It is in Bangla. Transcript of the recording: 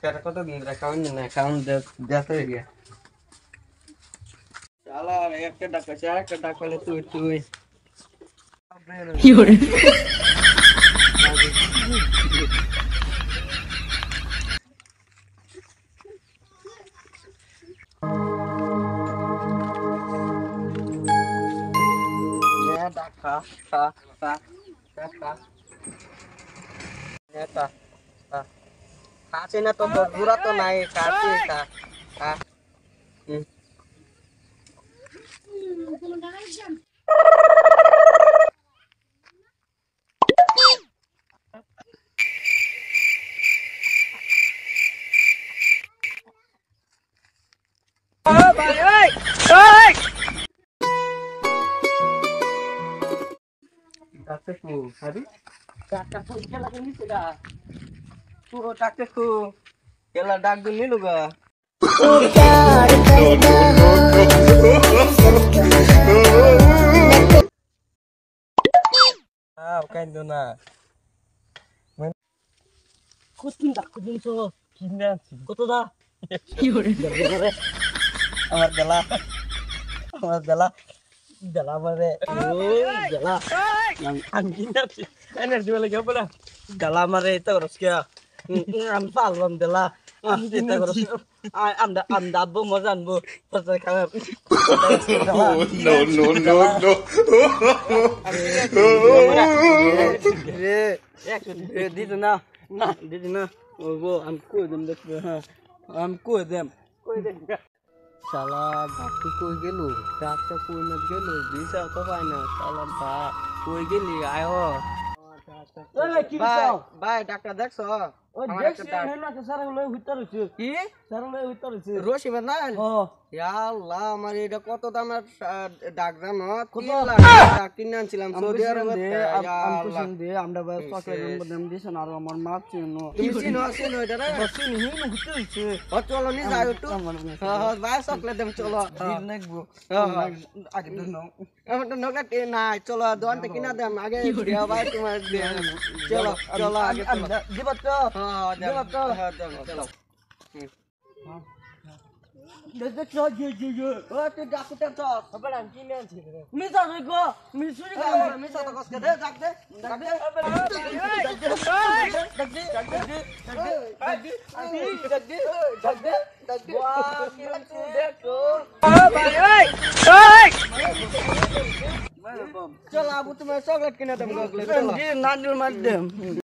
ডাক্তার কতদিন ধরে খাওয়ান না খাওয়ান দেখ হয়ে গিয়া শালা একটা ডাক্তার একটা ডাক্তার তুই তুই কি করে খা খা খা খা খা খা খা খাচ্ছে না তো বুড়া তো নাই খাচ্ছে খা খা ভাই ওই ওই ডাক্তার কো আরে ডাক্তার কো খেলা কেন নিছেডা পুরো ডাক্তার কো খেলা ডাক দিন নিলো গা কাইন্দ না কতদিন ডাক্তার দিনছো কিনে আনছি কত দা কি করে আমার গলা গলা মারে গলা আমি কিনে আনছি এনার্জি বলে গেল বলে গলা মারে তো রসকিয়া আমি পালবাম দিলা আমি চিন্তা করছ আমরা আব্বু মজা আনবো পয়সা খাবে রে দিদি না দিদি না ও আমি কই দেম দেখবে হ্যাঁ আমি কই দেম শালা ডাক্তার কই গেল ডাক্তার কই না গেল ভিসা তো পাই না শালা বা কই গেলি আয়ো ভাই ডাক্তার দেখছো ওই দেখছি না তো সারা লই ভিতর হইছে কি সারা লই ভিতর হইছে রশি না ইয়া আল্লাহ আমার এটা কত দামের ডাক জানো কত লাখ কিনে আনছিলাম সৌদি আরবে আমি দে আমরা বাস চকলেট বদম দিছেন আর আমার মা চিনো তুমি চিনো এটা রে চিনি হিন ভিতর হইছে ও চলো নি যাও একটু হ্যাঁ ভাই চকলেট দেম চলো দেখবো আগে দিন আমার তো নগদ নাই চলো দোকানতে কিনা দেম আগে দিয়া ভাই তোমার চলো চলো আগে দিব তো হ্যাঁ চলো চলো দেখ চল জি ও তুই ডাক্তার তো খবর আমি কিনে আনছি মিছা রই গো মিছুরি গো মিছা তো কষ্ট দে ডাক দে চল আবু তুমি চকলেট কিনে দেব চলো নাদিল মার দেম